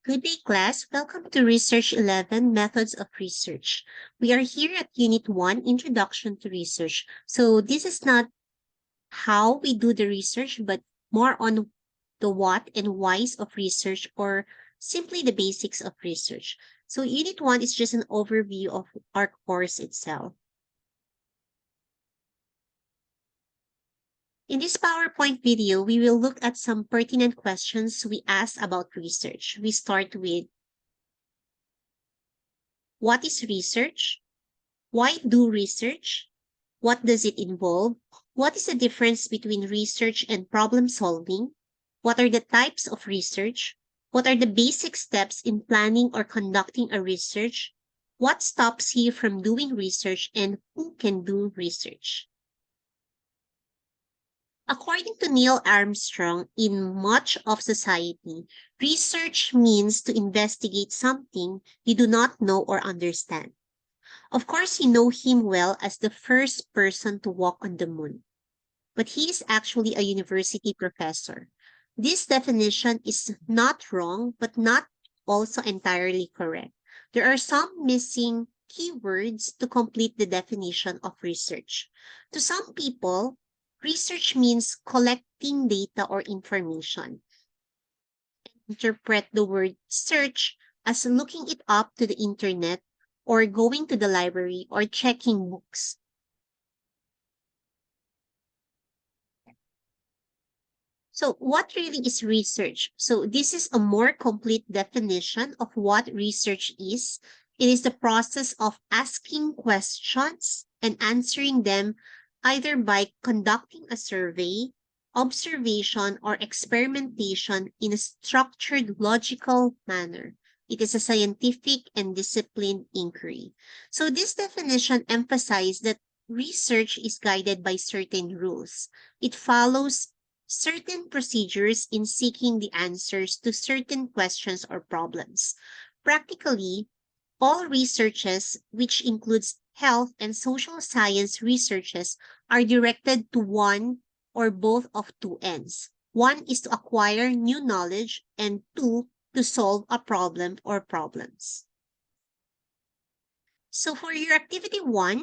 Good day, class. Welcome to Research 11 Methods of Research. We are here at Unit 1 Introduction to Research. So, this is not how we do the research, but more on the what and whys of research or simply the basics of research. So, Unit 1 is just an overview of our course itself. In this PowerPoint video, we will look at some pertinent questions we asked about research. We start with what is research? Why do research? What does it involve? What is the difference between research and problem solving? What are the types of research? What are the basic steps in planning or conducting a research? What stops you from doing research and who can do research? According to Neil Armstrong, in much of society, research means to investigate something you do not know or understand. Of course, you know him well as the first person to walk on the moon, but he is actually a university professor. This definition is not wrong, but not also entirely correct. There are some missing keywords to complete the definition of research. To some people, research means collecting data or information. Interpret the word search as looking it up to the internet or going to the library or checking books. So, what really is research? So, this is a more complete definition of what research is. It is the process of asking questions and answering them either by conducting a survey, observation, or experimentation in a structured, logical manner. It is a scientific and disciplined inquiry. So, this definition emphasizes that research is guided by certain rules. It follows certain procedures in seeking the answers to certain questions or problems. Practically, all researches, which includes health and social science researches, are directed to one or both of two ends. One is to acquire new knowledge, and two, to solve a problem or problems. So for your activity one,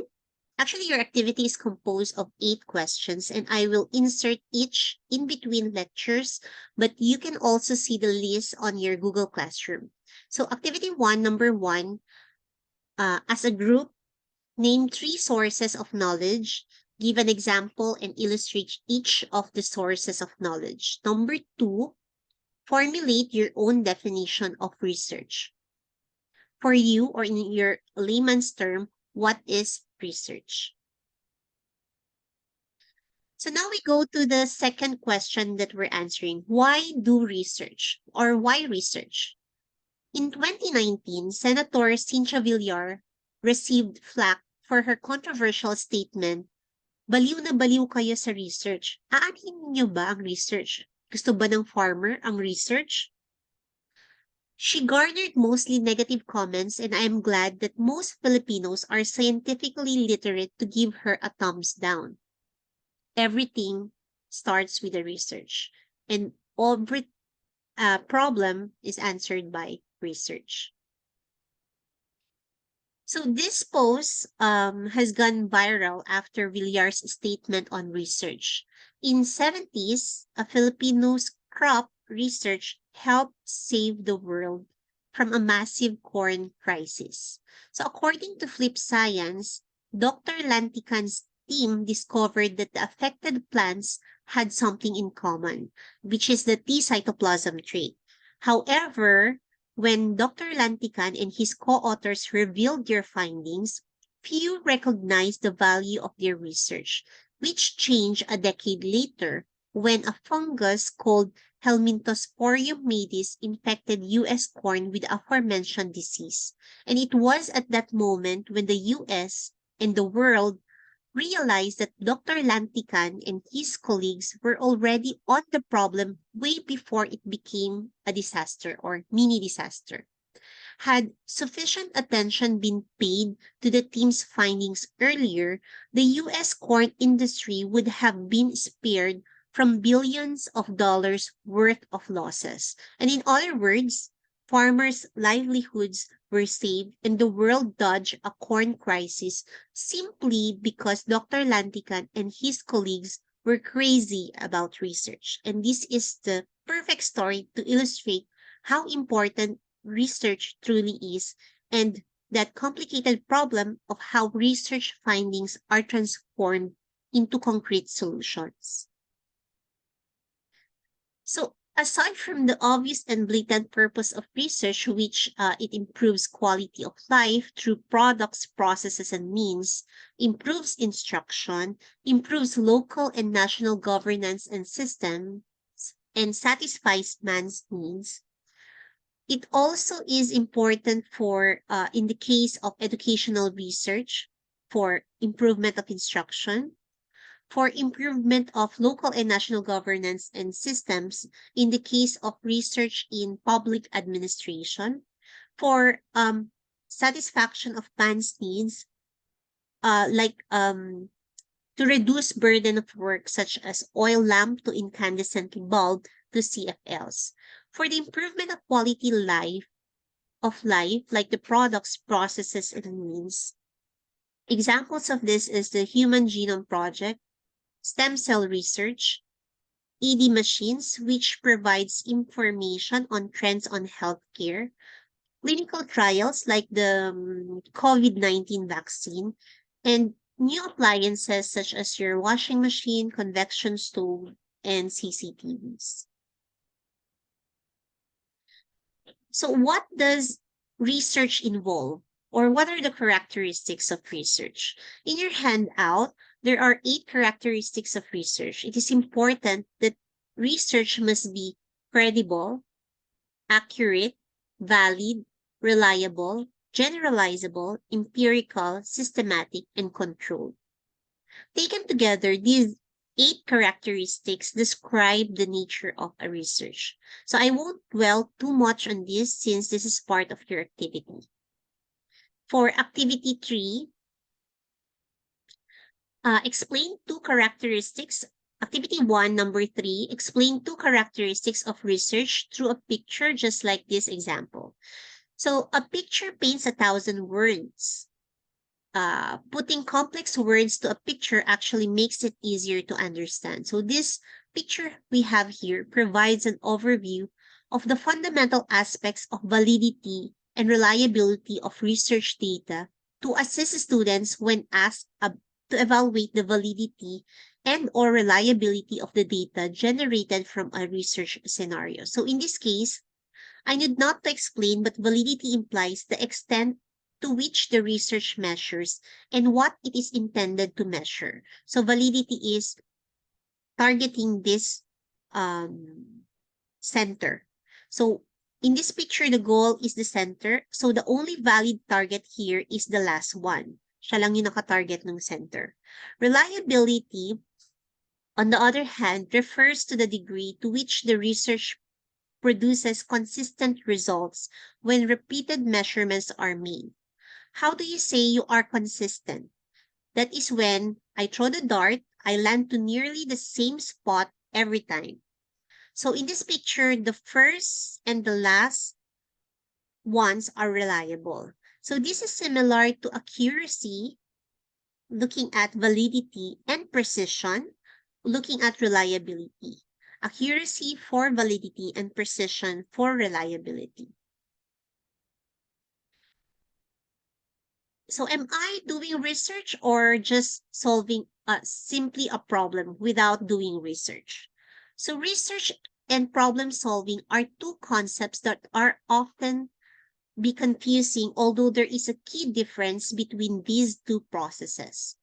actually, your activity is composed of 8 questions, and I will insert each in between lectures, but you can also see the list on your Google Classroom. So, activity one, number one, as a group, name 3 sources of knowledge, give an example, and illustrate each of the sources of knowledge. Number two, formulate your own definition of research. For you, or in your layman's term, what is research? So now we go to the second question that we're answering. Why do research or why research? In 2019, Senator Cynthia Villar received flack for her controversial statement, baliw na baliw kayo sa research. Aanhin niyo ba ang research? Gusto ba ng farmer ang research? She garnered mostly negative comments, and I am glad that most Filipinos are scientifically literate to give her a thumbs down. Everything starts with the research, and every problem is answered by research. So this post has gone viral after Villar's statement on research. In 70s, a Filipino's crop research helped save the world from a massive corn crisis. So according to Flip Science, Dr. Lantican's team discovered that the affected plants had something in common, which is the T cytoplasm trait. However, when Dr. Lantican and his co-authors revealed their findings, few recognized the value of their research, which changed a decade later when a fungus called Helminthosporium maydis infected U.S. corn with the aforementioned disease. And it was at that moment when the U.S. and the world realized that Dr. Lantican and his colleagues were already on the problem way before it became a disaster or mini disaster. Had sufficient attention been paid to the team's findings earlier, the U.S. corn industry would have been spared from billions of dollars worth of losses. And in other words, farmers' livelihoods were saved, and the world dodged a corn crisis simply because Dr. Lantican and his colleagues were crazy about research. And this is the perfect story to illustrate how important research truly is and that complicated problem of how research findings are transformed into concrete solutions. So, aside from the obvious and blatant purpose of research, which it improves quality of life through products, processes, and means, improves instruction, improves local and national governance and systems, and satisfies man's needs, it also is important for, in the case of educational research, for improvement of instruction, for improvement of local and national governance and systems in the case of research in public administration, for satisfaction of man's needs, like to reduce burden of work such as oil lamp to incandescent bulb to CFLs, for the improvement of quality life, like the products, processes, and means. Examples of this is the Human Genome Project, stem cell research, ED machines, which provides information on trends on healthcare, clinical trials like the COVID-19 vaccine, and new appliances such as your washing machine, convection stove, and CCTVs. So, what does research involve? Or what are the characteristics of research? In your handout, there are 8 characteristics of research. It is important that research must be credible, accurate, valid, reliable, generalizable, empirical, systematic, and controlled. Taken together, these 8 characteristics describe the nature of a research. So I won't dwell too much on this since this is part of your activity. For activity 3, explain 2 characteristics. Activity 1, number 3, explain 2 characteristics of research through a picture, just like this example. So a picture paints 1,000 words. Putting complex words to a picture actually makes it easier to understand. So this picture we have here provides an overview of the fundamental aspects of validity and reliability of research data to assist students when asked to evaluate the validity and or reliability of the data generated from a research scenario. So in this case, I need not to explain, but validity implies the extent to which the research measures and what it is intended to measure. So validity is targeting this center. So in this picture, the goal is the center. So the only valid target here is the last one. Siya lang yung nakatarget ng center. Reliability, on the other hand, refers to the degree to which the research produces consistent results when repeated measurements are made. How do you say you are consistent? That is when I throw the dart, I land to nearly the same spot every time. So in this picture, the first and the last ones are reliable. So this is similar to accuracy, looking at validity, and precision, looking at reliability. Accuracy for validity and precision for reliability. So am I doing research or just solving simply a problem without doing research? So research and problem solving are 2 concepts that are often be confusing, although there is a key difference between these 2 processes.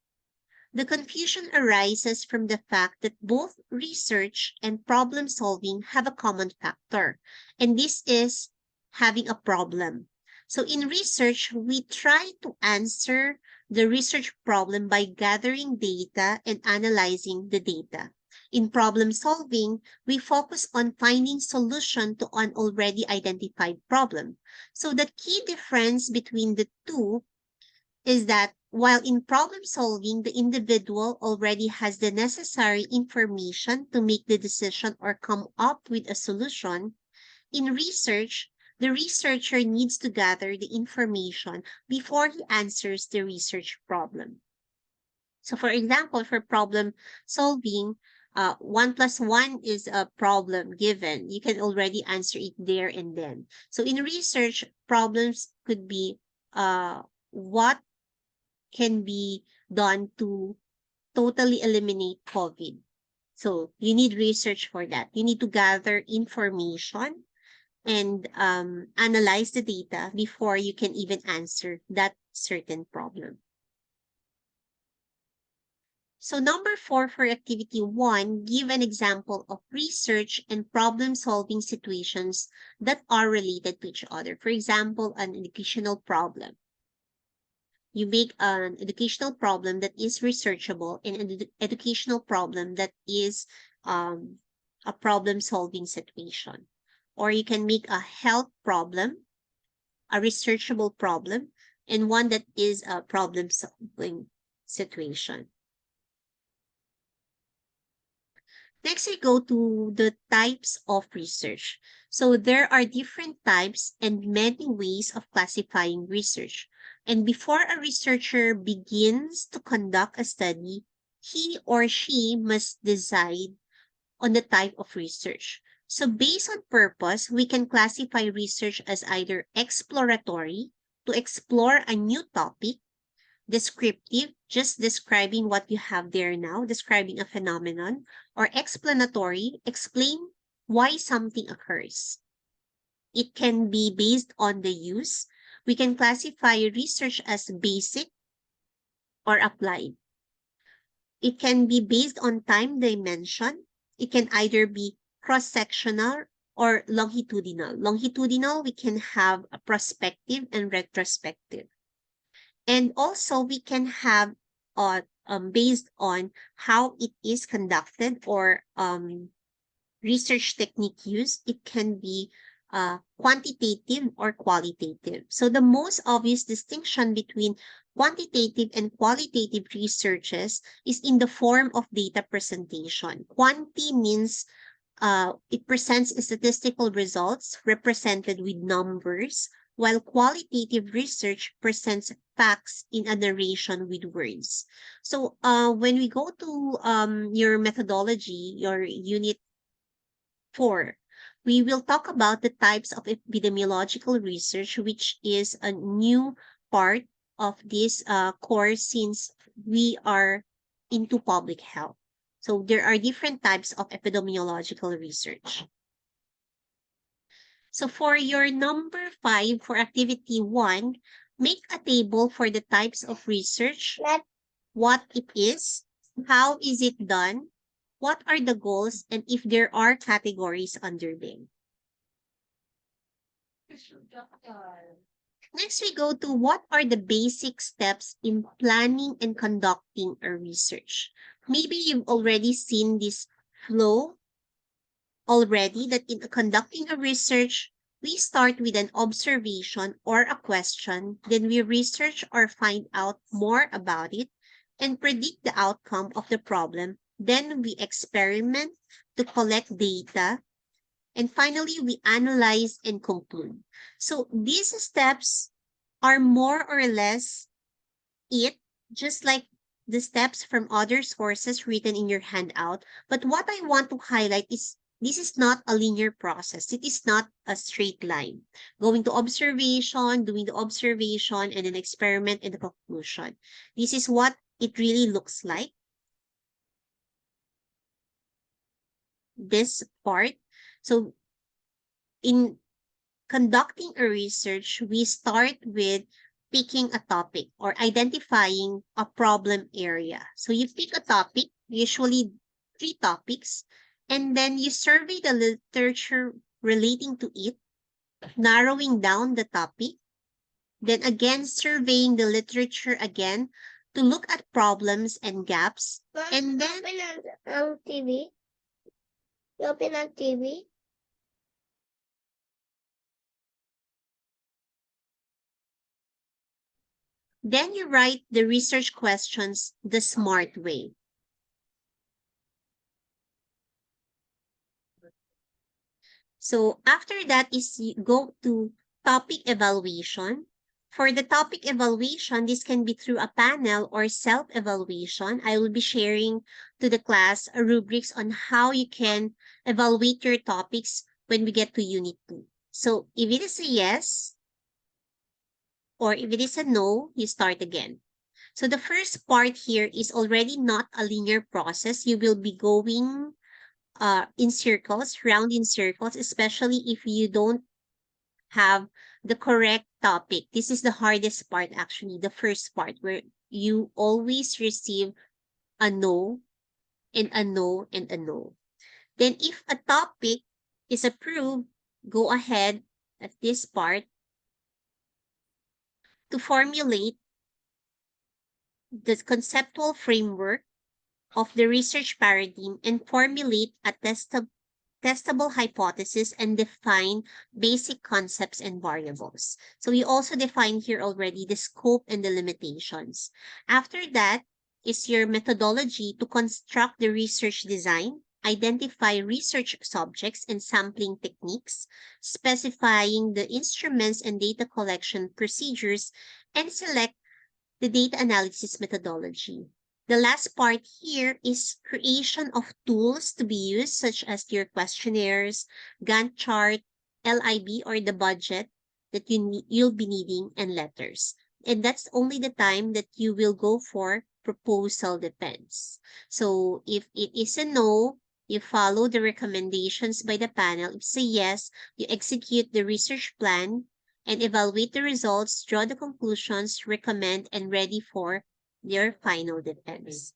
The confusion arises from the fact that both research and problem solving have a common factor, and this is having a problem. So in research, we try to answer the research problem by gathering data and analyzing the data. In problem solving, we focus on finding solution to an already identified problem. So the key difference between the two is that while in problem solving, the individual already has the necessary information to make the decision or come up with a solution, in research, The researcher needs to gather the information before he answers the research problem. So, for example, for problem solving, 1 plus 1 is a problem given. You can already answer it there and then. So, in research, problems could be what can be done to totally eliminate COVID. So, you need research for that. You need to gather information and analyze the data before you can even answer that certain problem. So number 4 for activity 1, give an example of research and problem solving situations that are related to each other. For example, an educational problem. You make an educational problem that is researchable and an educational problem that is a problem solving situation. Or you can make a health problem, a researchable problem, and one that is a problem solving situation. Next, we go to the types of research. So there are different types and many ways of classifying research. And before a researcher begins to conduct a study, he or she must decide on the type of research. So based on purpose, we can classify research as either exploratory, to explore a new topic, descriptive, just describing what you have there now, describing a phenomenon, or explanatory, explain why something occurs. It can be based on the use. We can classify research as basic or applied. It can be based on time dimension. It can either be cross-sectional or longitudinal. Longitudinal, we can have a prospective and retrospective. And also we can have based on how it is conducted or research technique used, it can be quantitative or qualitative. So the most obvious distinction between quantitative and qualitative researches is in the form of data presentation. Quanti means it presents statistical results represented with numbers, while qualitative research presents facts in a narration with words. So when we go to your methodology, your unit 4, we will talk about the types of epidemiological research, which is a new part of this course since we are into public health. So there are different types of epidemiological research. So for your number 5 for activity 1, make a table for the types of research, what it is, how is it done, what are the goals, and if there are categories under them. Next, we go to what are the basic steps in planning and conducting a research. Maybe you've already seen this flow already that in conducting a research, we start with an observation or a question, then we research or find out more about it and predict the outcome of the problem. Then we experiment to collect data. And finally, we analyze and conclude. So these steps are more or less it, just like the steps from other sources written in your handout. But what I want to highlight is this is not a linear process. It is not a straight line. Going to observation, doing the observation, and an experiment and the conclusion. This is what it really looks like. This part. So in conducting a research, we start with picking a topic or identifying a problem area. So you pick a topic, usually 3 topics, and then you survey the literature relating to it, narrowing down the topic, then again surveying the literature again to look at problems and gaps, and then TV. You open ang TV? Then you write the research questions the smart way. So after that is you go to topic evaluation. For the topic evaluation, this can be through a panel or self-evaluation. I will be sharing to the class rubrics on how you can evaluate your topics when we get to Unit 2. So if it is a yes or if it is a no, you start again. So the first part here is already not a linear process. You will be going in circles, round in circles, especially if you don't have the correct topic. This is the hardest part, actually, the first part where you always receive a no and a no and a no. Then if a topic is approved, go ahead at this part to formulate the conceptual framework of the research paradigm and formulate a testable hypothesis and define basic concepts and variables. So we also define here already the scope and the limitations. After that is your methodology to construct the research design, identify research subjects and sampling techniques, specifying the instruments and data collection procedures, and select the data analysis methodology. The last part here is creation of tools to be used, such as your questionnaires, Gantt chart, LIB, or the budget that you'll be needing, and letters. And that's only the time that you will go for proposal depends. So if it is a no, you follow the recommendations by the panel. If it's a yes, you execute the research plan and evaluate the results, draw the conclusions, recommend, and ready for their final defense.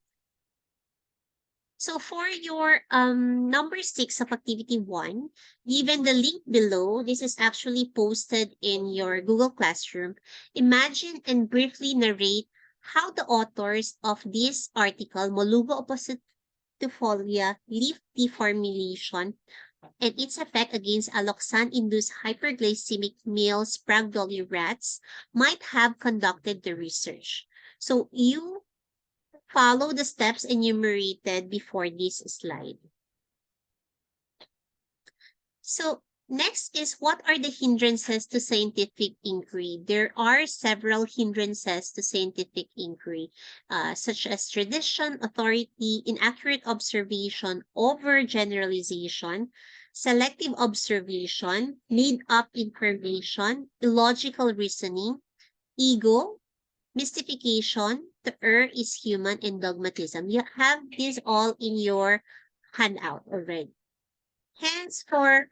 So for your number 6 of activity 1, given the link below, this is actually posted in your Google Classroom. Imagine and briefly narrate how the authors of this article, Molugo oppositifolia leaf deformulation, and its effect against alloxan-induced hyperglycemic male Sprague Dolly rats, might have conducted the research. So you follow the steps enumerated before this slide. So next is, what are the hindrances to scientific inquiry? There are several hindrances to scientific inquiry, such as tradition, authority, inaccurate observation, overgeneralization, selective observation, made-up information, illogical reasoning, ego, mystification, the err is human, and dogmatism. You have this all in your handout already. Hence, for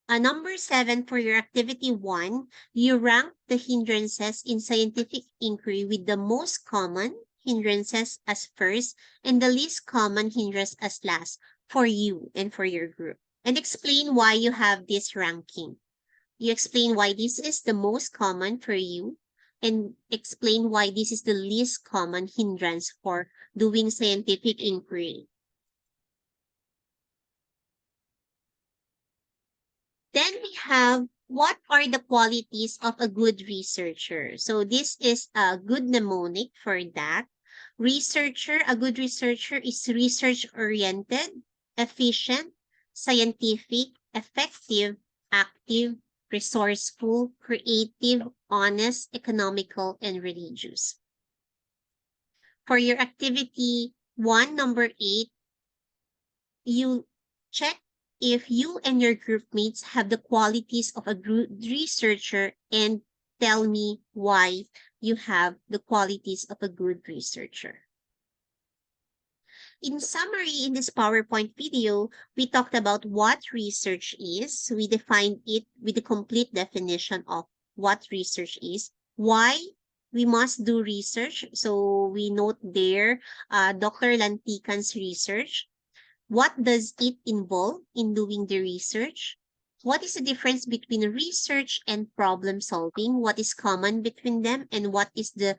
number 7, for your activity 1, you rank the hindrances in scientific inquiry with the most common hindrances as first and the least common hindrance as last for you and for your group. And explain why you have this ranking. You explain why this is the most common for you and explain why this is the least common hindrance for doing scientific inquiry. Then we have, what are the qualities of a good researcher? So this is a good mnemonic for that. A good researcher is research-oriented, efficient, scientific, effective, active, resourceful, creative, honest, economical, and religious. For your activity 1, number 8, you check if you and your group mates have the qualities of a good researcher and tell me why you have the qualities of a good researcher. In summary, in this PowerPoint video, we talked about what research is. We defined it with the complete definition of what research is, why we must do research. So we note there Dr. Lantican's research. What does it involve in doing the research? What is the difference between research and problem solving? What is common between them and what is the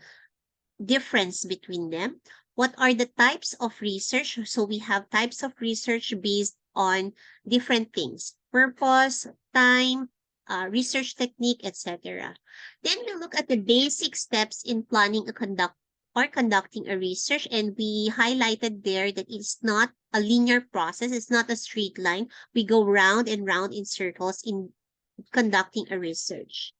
difference between them? What are the types of research? So we have types of research based on different things: purpose, time, research technique, etc. Then we look at the basic steps in planning a conduct or conducting a research. And we highlighted there that it's not a linear process. It's not a straight line. We go round and round in circles in conducting a research.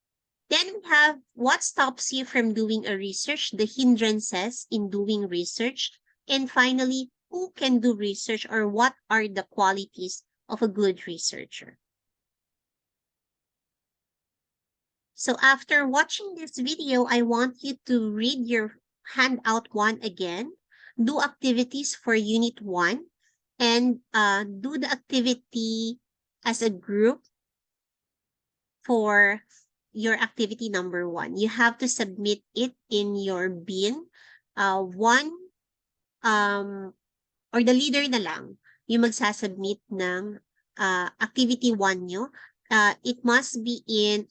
Then we have what stops you from doing a research, the hindrances in doing research. And finally, who can do research or what are the qualities of a good researcher. So after watching this video, I want you to read your handout one again, do activities for unit one, and do the activity as a group for your activity number one. You have to submit it in your bin. One, or the leader na lang, yung magsasubmit ng activity one nyo. It must be in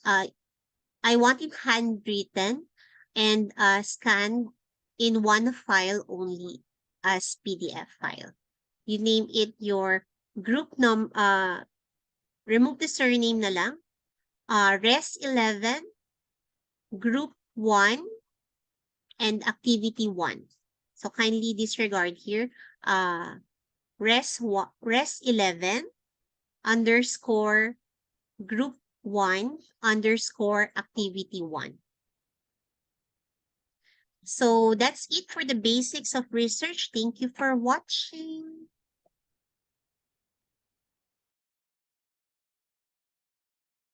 I want it handwritten and scanned in one file only as PDF file. You name it your group remove the surname na lang. Res 11, group 1, and activity 1. So kindly disregard here. Res 11 underscore group 1 underscore activity 1. So that's it for the basics of research. Thank you for watching.